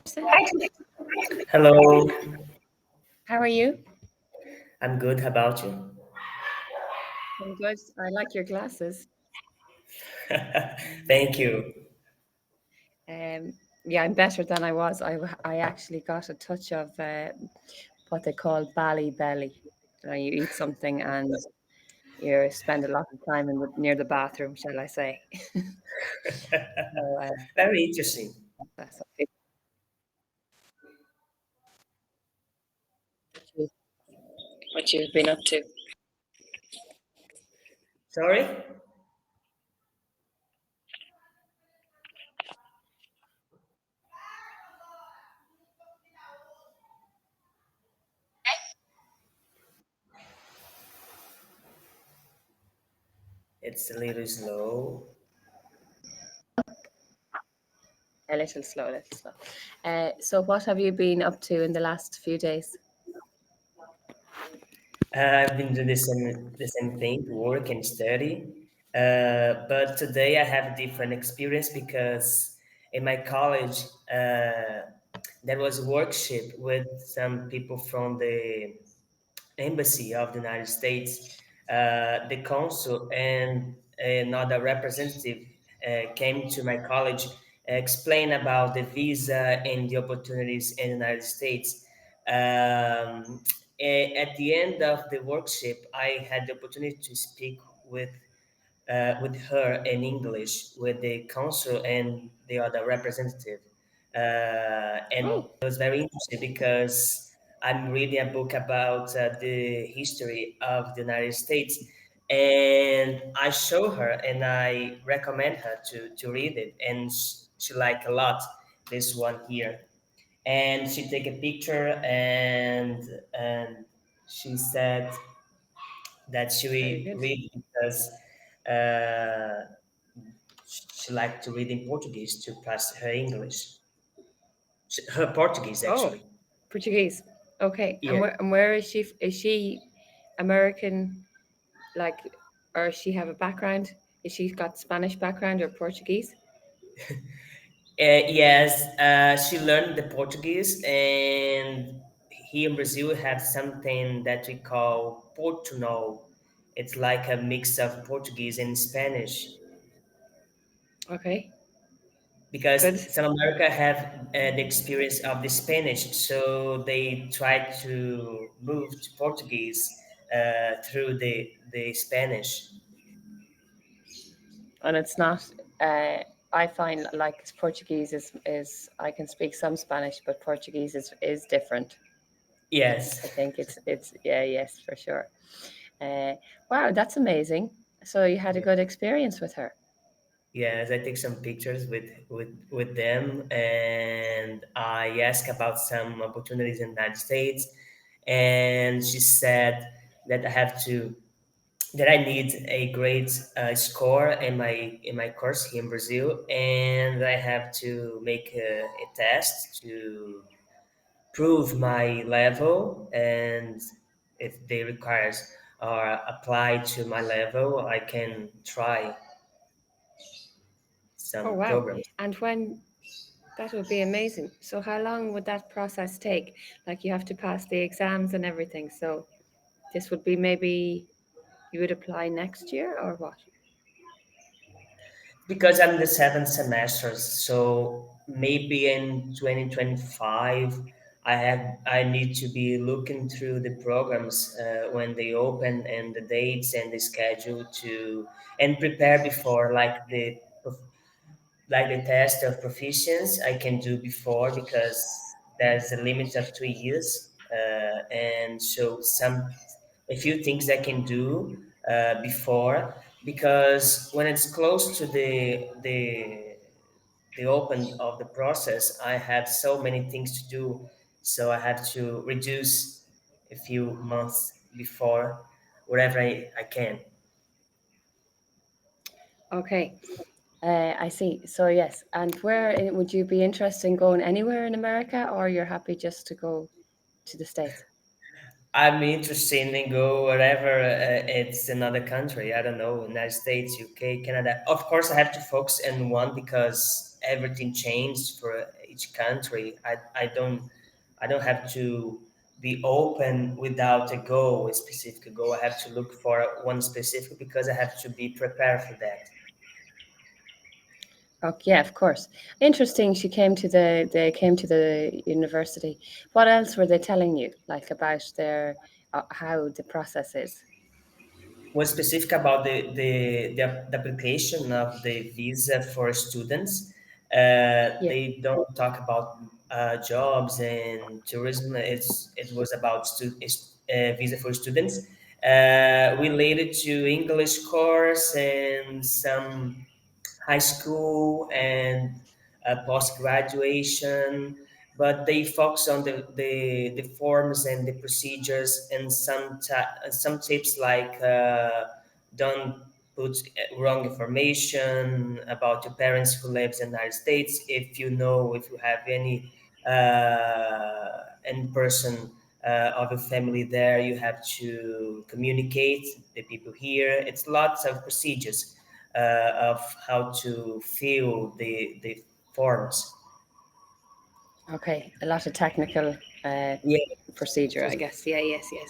Hello, How are you? I'm good. How about you? I'm good. I like your glasses. Thank you. Um, yeah, I'm better than I was. I actually got a touch of what they call bally belly. You eat something and you spend a lot of time near the bathroom, shall I say? So Very interesting. that's okay. What you've been up to. Sorry? It's a little slow. A little slow. So what have you been up to in the last few days? I've been doing the same thing, work and study. But today I have a different experience because in my college there was a workshop with some people from the embassy of the United States, the consul, and another representative came to my college, explain about the visa and the opportunities in the United States. At the end of the workshop, I had the opportunity to speak with her in English, with the consul and the other representative. And Oh, it was very interesting because I'm reading a book about the history of the United States. And I show her and I recommend her to read it. And she liked a lot this one here. And she take a picture and she said that she very will good. read because uh, she liked to read in Portuguese to pass her English, her Portuguese Oh, actually. Portuguese. Okay. Yeah, And where is she? Is she American? Like, or she have a background? Is she got Spanish background or Portuguese? yes, she learned the Portuguese, and here in Brazil have something that we call Portunol. It's like a mix of Portuguese and Spanish Okay, because good. some America have the experience of the Spanish, so they try to move to Portuguese through the Spanish. And it's not. Uh, I find like Portuguese is I can speak some Spanish, but Portuguese is different. Yes, I think it's yeah, yes, for sure. Uh, wow, that's amazing. So you had a good experience with her. yes. I take some pictures with them, and I ask about some opportunities in the United States, and she said that I have to that I need a great score in my course here in Brazil, and I have to make a test to prove my level, and if they requires or apply to my level, I can try Oh some wow! programs. And when that would be amazing. So how long would that process take? Like you have to pass the exams and everything. So this would be maybe you would apply next year or what? Because I'm the seventh semester, so maybe in 2025 I need to be looking through the programs when they open and the dates and the schedule to and prepare before like the test of proficiency I can do before because there's a limit of 3 years, and so a few things I can do before because when it's close to the open of the process, I have so many things to do, so I have to reduce a few months before whatever I can. Okay, I see. So yes, and would you be interested in going anywhere in America, or you're happy just to go to the States? I'm interested in go wherever it's another country. I don't know, United States, UK, Canada. Of course, I have to focus on one because everything changed for each country. I don't have to be open without a goal, a specific goal. I have to look for one specific because I have to be prepared for that. Oh, yeah, of course. Interesting. They came to the university. What else were they telling you, like about their how the process is? Was specific about the application of the visa for students. Yeah. They don't talk about jobs and tourism. It was about visa for students related to English course and some high school and post graduation, but they focus on the forms and the procedures and some tips like don't put wrong information about your parents who lives in the United States. If you know if you have any in person of a family there, you have to communicate the people here. It's lots of procedures of how to fill the forms. Okay. A lot of technical uh, Yeah, procedure, I guess. Yeah. Yes. Yes.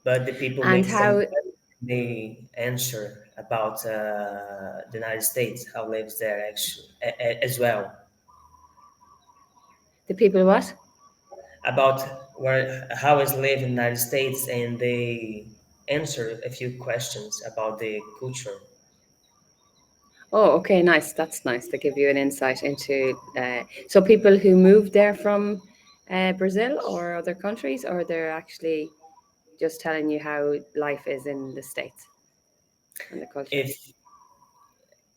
but the people And make some how they answer about the United States, how lives there actually as well, the people what? about where how is live in the United States, and they answer a few questions about the culture. Oh, okay, nice. That's nice. They give you an insight into so people who moved there from Brazil or other countries, or they're actually just telling you how life is in the States and the culture. If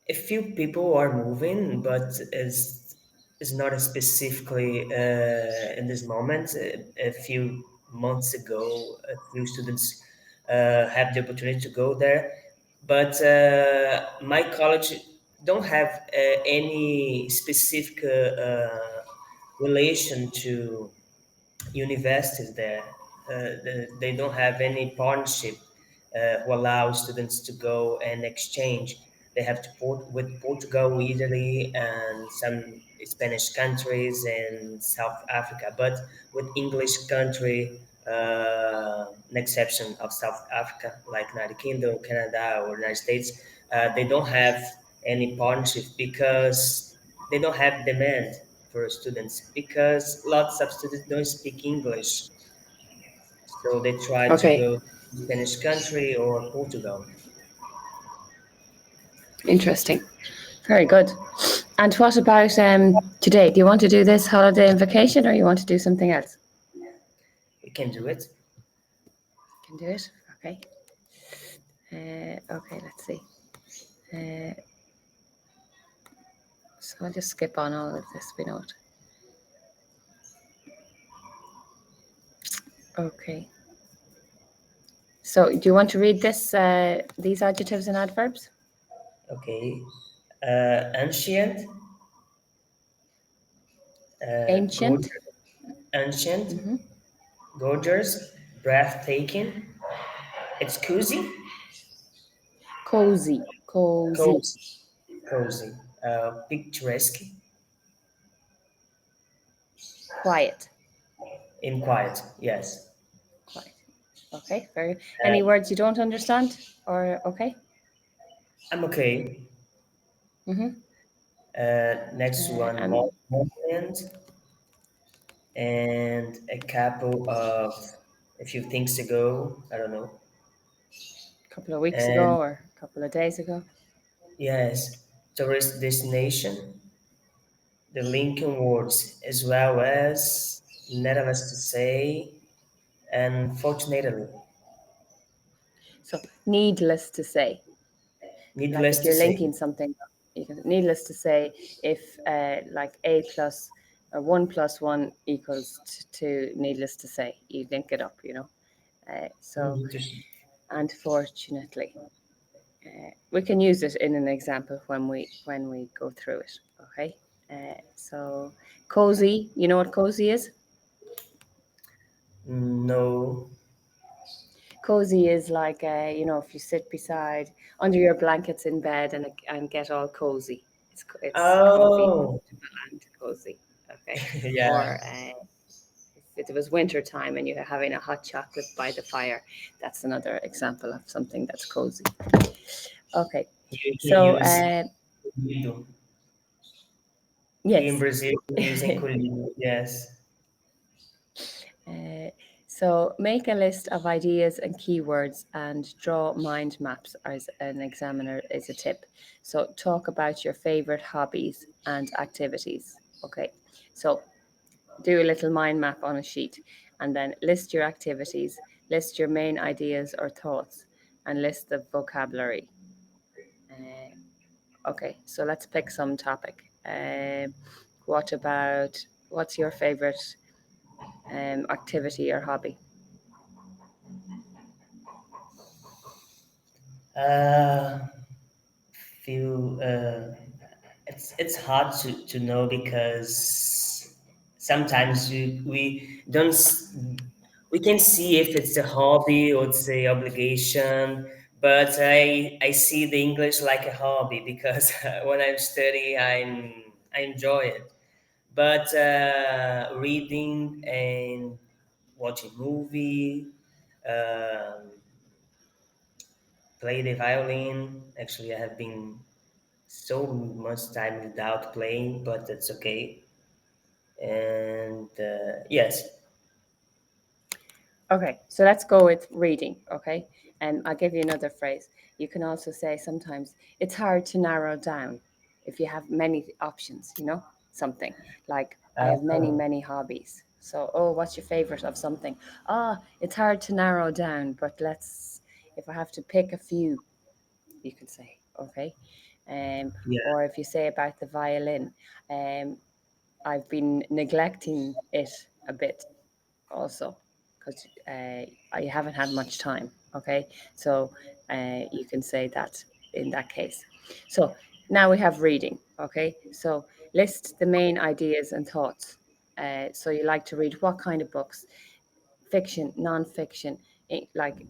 a few people are moving, but is not specifically in this moment. A few months ago, a few students have the opportunity to go there, but my college don't have any specific relation to universities there. They don't have any partnership who allow students to go and exchange. They have to port with Portugal, Italy, and some Spanish countries and South Africa. But with English country, an exception of South Africa, like United Kingdom, Canada, or United States, they don't have any partnership because they don't have demand for students because lots of students don't speak English, so they try to Okay, go to Spanish country or Portugal. interesting. Very good. And what about today? Do you want to do this holiday and vacation, or you want to do something else? We can do it. Can do it. Okay. Okay. Let's see. Uh, so I'll just skip on all of this. We know it. Okay. So, do you want to read these adjectives and adverbs? Okay. Ancient, Ancient, gorgeous, ancient, gorgeous, breathtaking. It's cozy, cozy, cozy, cozy, cozy, picturesque, quiet, and quiet. Yes. quiet. Okay, very. Any Uh, words you don't understand, or okay? I'm okay. Mm-hmm. Next one, And moment, and a couple of a few things ago. I don't know. a couple of weeks ago And or a couple of days ago. yes, tourist destination, the Lincoln words, as well as needless to say, and fortunately, So, needless to say, like needless if to you're say. linking something, you can. Needless to say, if like a plus or one plus one equals to, needless to say, you link it up. So, Mhm, to- unfortunately. We can use it in an example when we go through it. Okay. So cozy. You know what cozy is? No. Cozy is like if you sit beside under your blankets in bed and get all cozy. It's comfy, Oh, and cozy. Okay, yeah. or if it was winter time and you're having a hot chocolate by the fire, that's another example of something that's cozy. Okay, Here we so use colhido. Here in yes. Brazil, we're using colhido. Yes. Uh, so make a list of ideas and keywords and draw mind maps as an examiner is a tip. So talk about your favorite hobbies and activities. Okay. So do a little mind map on a sheet and then list your activities, list your main ideas or thoughts, and list the vocabulary. Okay, so let's pick some topic. What about what's your favorite activity or hobby? Uh, feel it's hard to know because sometimes we don't we can see if it's a hobby or it's a obligation, but I see the English like a hobby because when I'm studying I enjoy it, but reading and watching movie, um, play the violin. Actually, I have been so much time without playing, but that's okay. And yes, Okay, so let's go with reading, okay? And I'll give you another phrase. You can also say sometimes it's hard to narrow down if you have many options, something like I have many, oh, many hobbies. So, oh, what's your favorite of something? Ah, it's hard to narrow down, but if I have to pick a few, you could say, okay? yeah, Or if you say about the violin, um, I've been neglecting it a bit also because I haven't had much time. Okay, so you can say that in that case. So now we have reading. Okay, so list the main ideas and thoughts. So you like to read what kind of books? Fiction, non-fiction. Like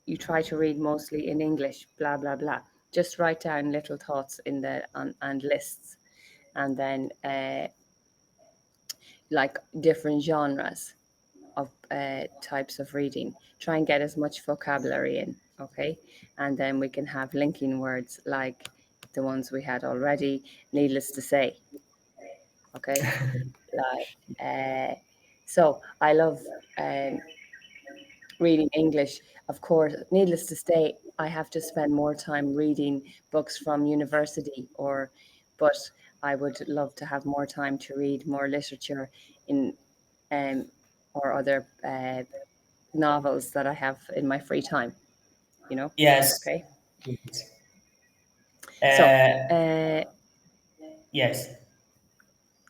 you try to read mostly in English. Blah blah blah. Just write down little thoughts in the and lists, and then like different genres of types of reading. Try and get as much vocabulary in, okay? And then we can have linking words like the ones we had already, needless to say, okay? Like, so I love um, reading English. Of course, needless to say, I have to spend more time reading books from university but I would love to have more time to read more literature in um, or other novels that I have in my free time, you know? yes, Okay. yes. So, Uh, uh, yes.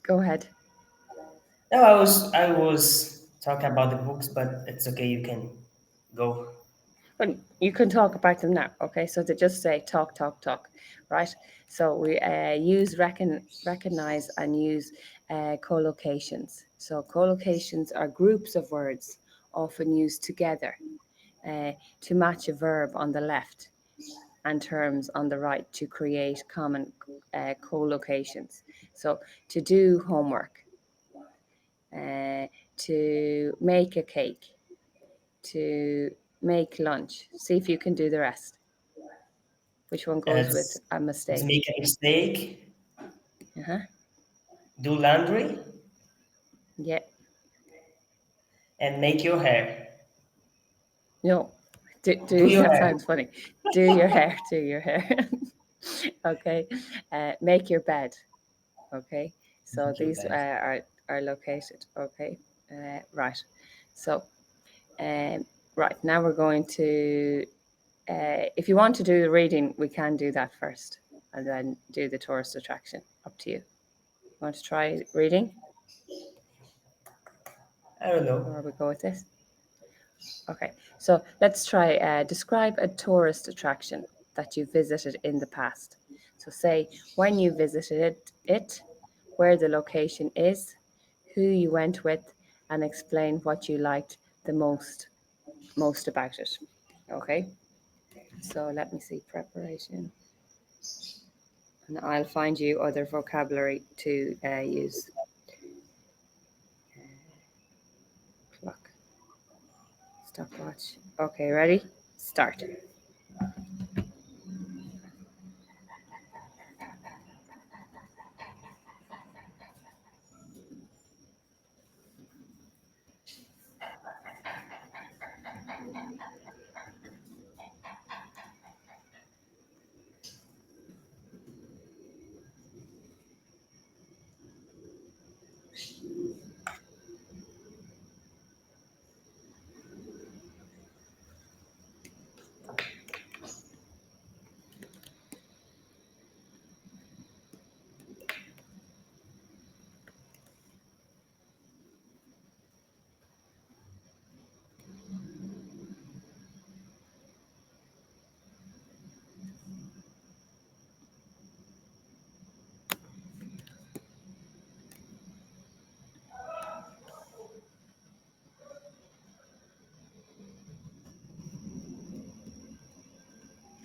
go ahead. No, I was talking about the books, but it's okay. You can go. But you can talk about them now. Okay. So they just say talk, talk, talk, right? So we recognize and use collocations. So collocations are groups of words often used together uh, to match a verb on the left and terms on the right to create common co-locations. So to do homework, uh, to make a cake, to make lunch. See if you can do the rest. Which one goes with It's a it's mistake? make a mistake, Uh-huh. do laundry, Yeah. and make your hair. No. Do your That hair. sounds funny. Do your hair. Do your hair. Okay. Make your bed. Okay. So Make your these bed. are located. Okay. Right. So right now we're going to if you want to do the reading, we can do that first and then do the tourist attraction. Up to you. Want to try reading I don't know. or we go with this? Okay, so let's try describe a tourist attraction that you visited in the past. So say when you visited it, where the location is, who you went with, and explain what you liked the most about it. Okay, so let me see preparation. and I'll find you other vocabulary to use. Clock, stopwatch. Okay, ready? Start.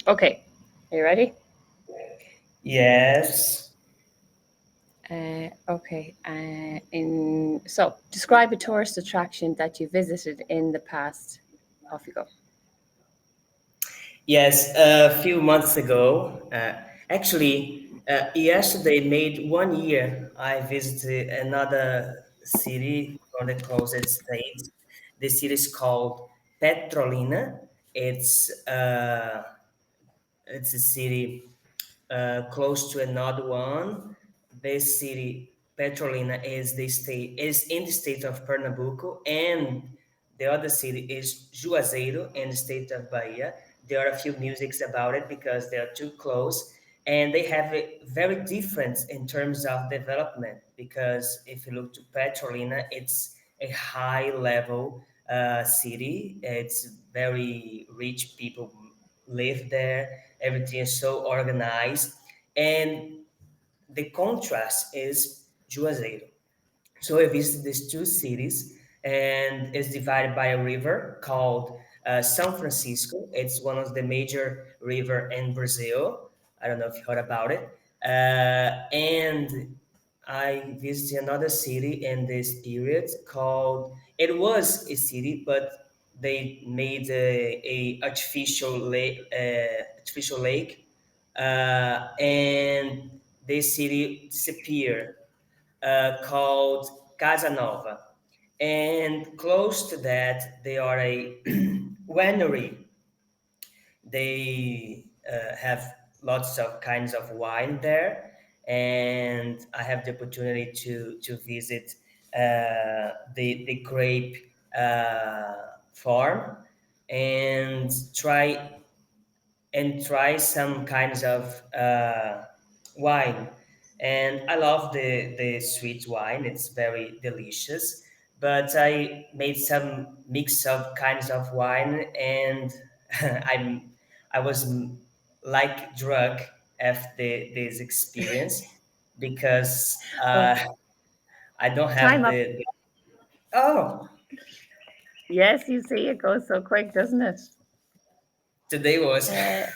Okay, are you ready? Yes. Okay. Describe a tourist attraction that you visited in the past. Off you go. Yes, a few months ago, yesterday made 1 year. I visited another city from the closest state. The city is called Petrolina. It's uh, it's a city close to another one. This city, Petrolina, is in the state of Pernambuco, and the other city is Juazeiro in the state of Bahia. There are a few musics about it because they are too close, and they have a very different in terms of development. Because if you look to Petrolina, it's a high level city. It's very rich people live there. Everything is so organized, and the contrast is Juazeiro. So I visited these two cities, and it's divided by a river called São Francisco. It's one of the major river in Brazil. I don't know if you heard about it. And I visited another city in this period called. It was a city, but they made a artificial lake, and this city disappeared, called Casanova. And close to that, they are a winery. They have lots of kinds of wine there, and I have the opportunity to visit the grape farm and try some kinds of wine. And I love the sweet wine, it's very delicious. But I made some mix of kinds of wine, and I'm I was like drunk after this experience because Oh, I don't time have up. oh, Yes, you see, it goes so quick, doesn't it? today was Uh,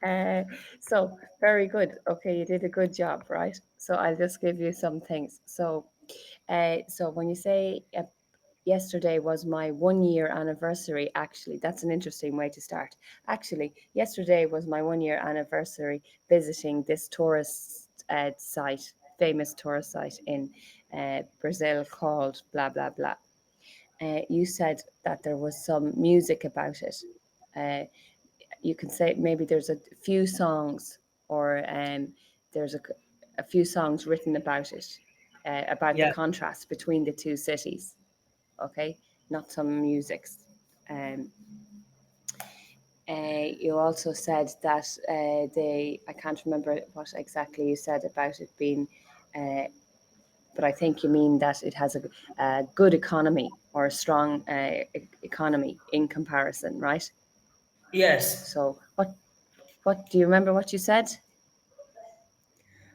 uh, so very good. Okay, you did a good job, right? So I'll just give you some things. So when you say yesterday was my 1 year anniversary, actually, that's an interesting way to start. Actually, yesterday was my 1 year anniversary visiting this tourist site, famous tourist site in Brazil called blah blah blah. You said that there was some music about it. Uh, you can say maybe there's a few songs, or there's a few songs written about it, about the yeah. contrast between the two cities. Okay, not some musics. Um, you also said that I can't remember what exactly you said about it being, uh, but I think you mean that it has a good economy, or a strong economy in comparison, right? Yes, So what do you remember what you said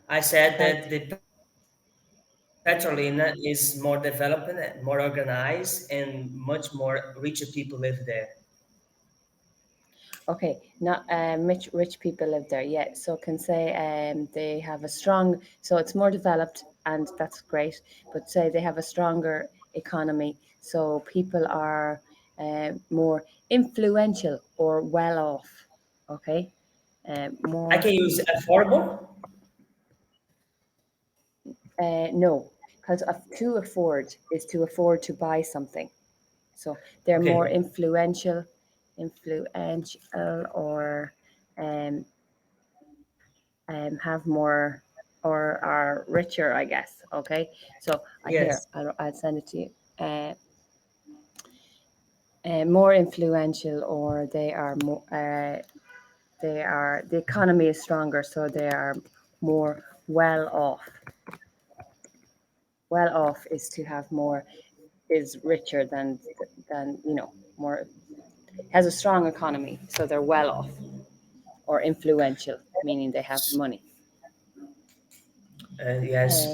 I said about? that the Petrolina is more developed, more organized, and much more richer people live there. Okay, not rich people live there. Yeah, so can say they have a strong. So it's more developed, and that's great. But say they have a stronger economy, so people are more influential or well off. Okay, I more can use affordable. no, because to afford is to afford to buy something. So they're more Okay. influential, or um, have more, or are richer, I guess. Okay, so I here Yes. I'll send it to you. More influential, or they are more. They are the economy is stronger, so they are more well off. Well off is to have more, is richer than more, has a strong economy, so they're well off, or influential, meaning they have money. Yes.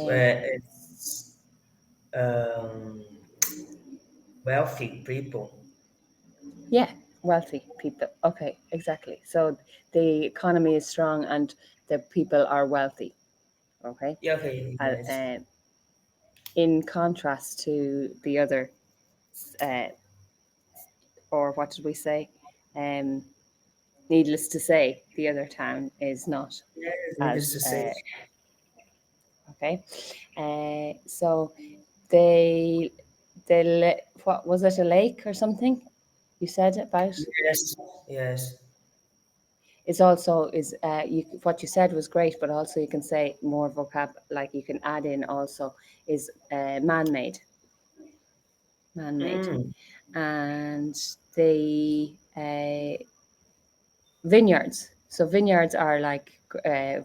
Um, It's wealthy people. yeah, wealthy people. Okay, exactly. So the economy is strong and the people are wealthy. Okay, Yeah. Okay. Yes. uh, in contrast to the other, uh, or what did we say? Um, Needless to say, the other town is not Yes. Needless as to say. okay. So they what was it, a lake or something? You said about Yes. Yes. is also is what you said was great, but also you can say more vocab, like you can add in also is man-made, man-made, Mm. and the vineyards. So vineyards are like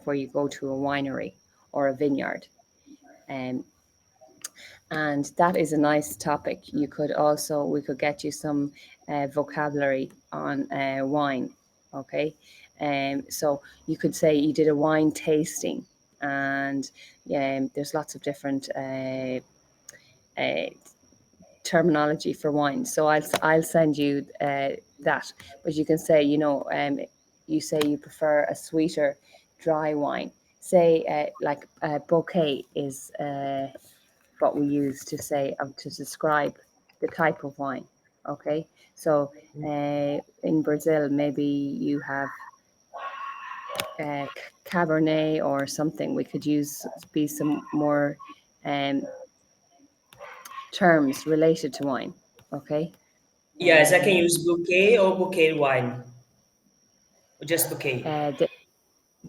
where you go to a winery or a vineyard, um, and that is a nice topic. You could also we could get you some vocabulary on wine. Okay, so you could say you did a wine tasting, and there's lots of different uh, terminology for wine. So I'll send you that. But you can say, you say you prefer a sweeter, dry wine. Say like bouquet is what we use to say to describe the type of wine. Okay, so in Brazil, maybe you have Cabernet or something. We could use be some more um, terms related to wine. Okay, Yes. I can uh, use bouquet or bouquet wine. Or just bouquet. the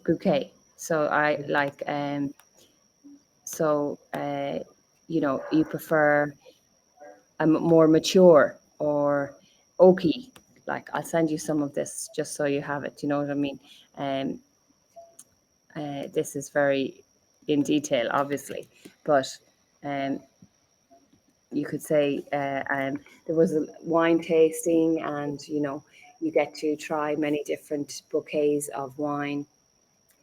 bouquet. So I like so you prefer a more mature or oaky. Like I'll send you some of this just so you have it. You know what I mean? Um, this is very in detail, obviously, but um, you could say there was a wine tasting, and you get to try many different bouquets of wine.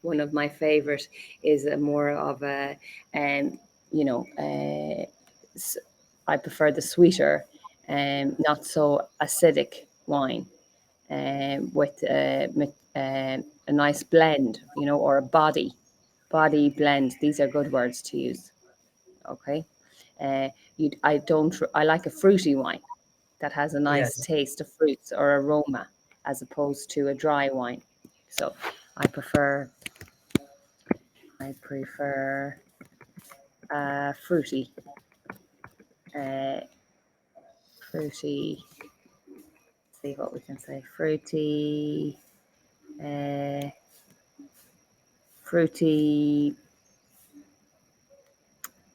One of my favorite is a more of a, um, you know, I prefer the sweeter, not so acidic wine, with a nice blend, or a body blend. These are good words to use. Okay, I don't. I like a fruity wine that has a nice Yes. taste of fruits or aroma, as opposed to a dry wine. So I prefer I prefer fruity, uh, fruity. See what we can say. Uh, fruity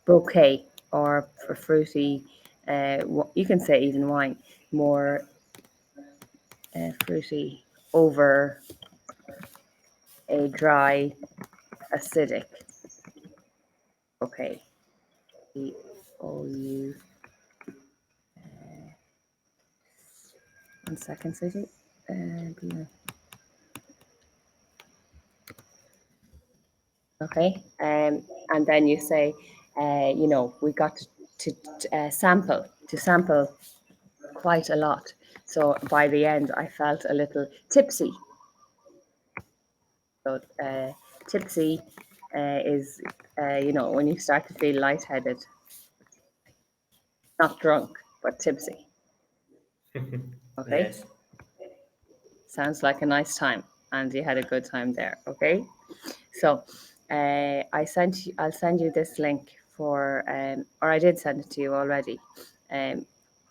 bouquet, or for fruity. You can say even wine, more fruity over a dry, acidic. Okay. O-U. 1 second, Susie. Uh, okay, and then you say, we got to sample quite a lot. So by the end, I felt a little tipsy. So tipsy is, when you start to feel lightheaded, not drunk, but tipsy. Okay, Yes. sounds like a nice time, and you had a good time there. Okay, so I'll send you this link for, or I did send it to you already. Um,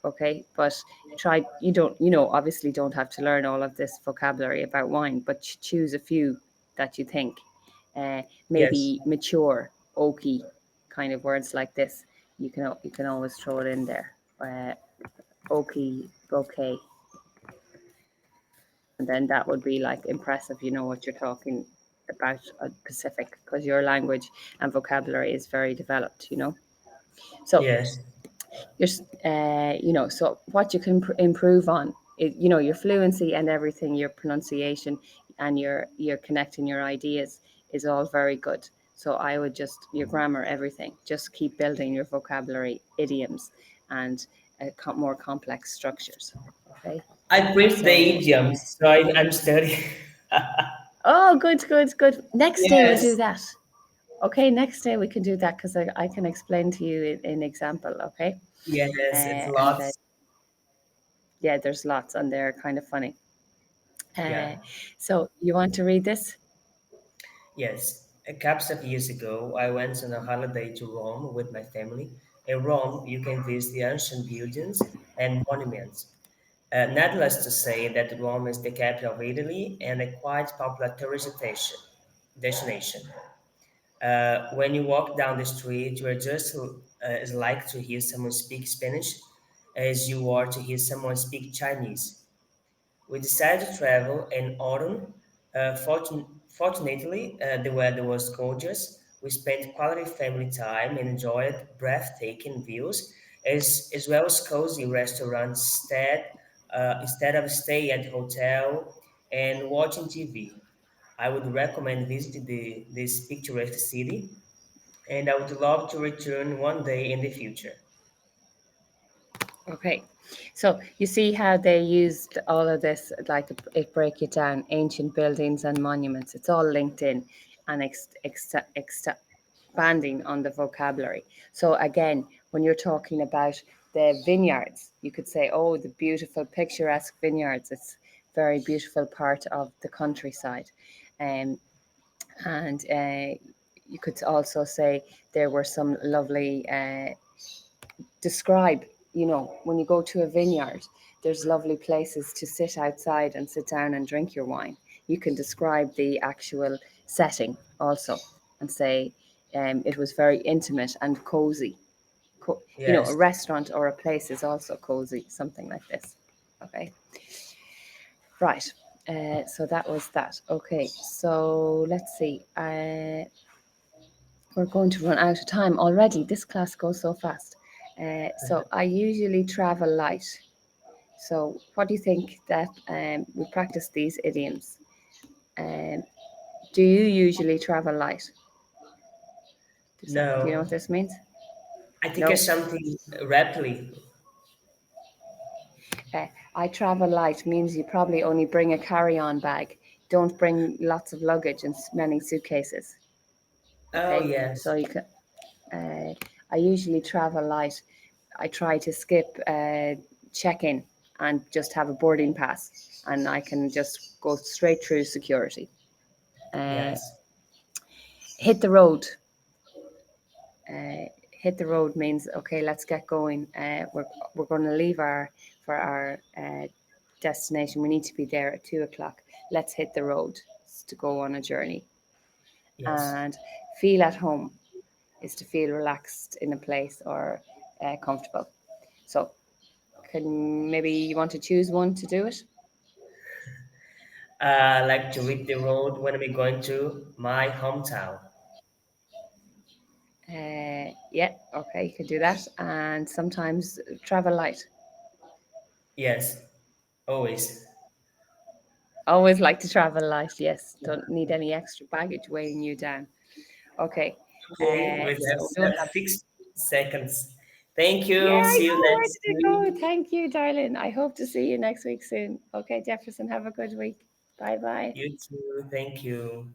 okay, but try. You don't, obviously don't have to learn all of this vocabulary about wine, but choose a few that you think, Yes. maybe mature, oaky, kind of words like this. You can always throw it in there. Oaky, bouquet, and then that would be like impressive. You know what you're talking about Pacific, because your language and vocabulary is very developed. So Yes. you're so what you can improve on is, your fluency and everything, your pronunciation, and your connecting your ideas is all very good. So I would just, your grammar, everything, just keep building your vocabulary, idioms, and more complex structures. Okay, I prefer the so idioms, so I'm studying. oh, good, good, good. Next day we'll do Yes. that. Okay, next day we can do that, because I can explain to you in example. Okay, Yes, it's and then lots. yeah, there's lots, and they're kind of funny. Yeah. Uh, so you want to read this? Yes. A couple of years ago, I went on a holiday to Rome with my family. In Rome, you can visit the ancient buildings and monuments. Needless to say that Rome is the capital of Italy and a quite popular destination. When you walk down the street, you are just as like to hear someone speak Spanish as you are to hear someone speak Chinese. We decided to travel in autumn. Fortunately, the weather was gorgeous. We spent quality family time and enjoyed breathtaking views, as well as cozy restaurants instead of staying at hotel and watching TV. I would recommend visiting this picturesque city, and I would love to return one day in the future. Okay, so you see how they used all of this, like it break it down, ancient buildings and monuments. It's all linked in, and expanding on the vocabulary. So again, when you're talking about the vineyards, you could say, "Oh, the beautiful, picturesque vineyards." It's very beautiful part of the countryside, um, and you could also say there were some lovely. Describe, when you go to a vineyard, there's lovely places to sit outside and sit down and drink your wine. You can describe the actual setting also, and say, it was very intimate and cozy. A Yes, restaurant or a place is also cozy, something like this. Okay, right. So that was that. Okay, so let's see. We're going to run out of time already. This class goes so fast. So I usually travel light. So what do you think that, we practice these idioms? Um, do you usually travel light? Do you know what no, this means? I think No. it's something rapidly. Uh, I travel light means you probably only bring a carry-on bag. Don't bring lots of luggage and many suitcases. Oh, Okay, yes, so you can. Uh, I usually travel light. I try to skip check-in and just have a boarding pass, and I can just go straight through security. Uh, yes, hit the road. Hit the road means, okay, let's get going. We're going to leave for our destination. We need to be there at 2 o'clock. Let's hit the road to go on a journey. yes. And feel at home is to feel relaxed in a place, or comfortable. So can maybe you want to choose one to do it? Like to hit the road when we're going to my hometown. Yeah, okay, you can do that. And sometimes travel light. Yes, always. Always like to travel light. Yes, don't need any extra baggage weighing you down. Okay, Okay, we have so we don't have. 6 seconds. Thank Yeah, you. I See you know where next to week. go. Thank you, darling. I hope to see you next week soon. Okay, Jefferson, have a good week. Bye bye. You too. Thank you.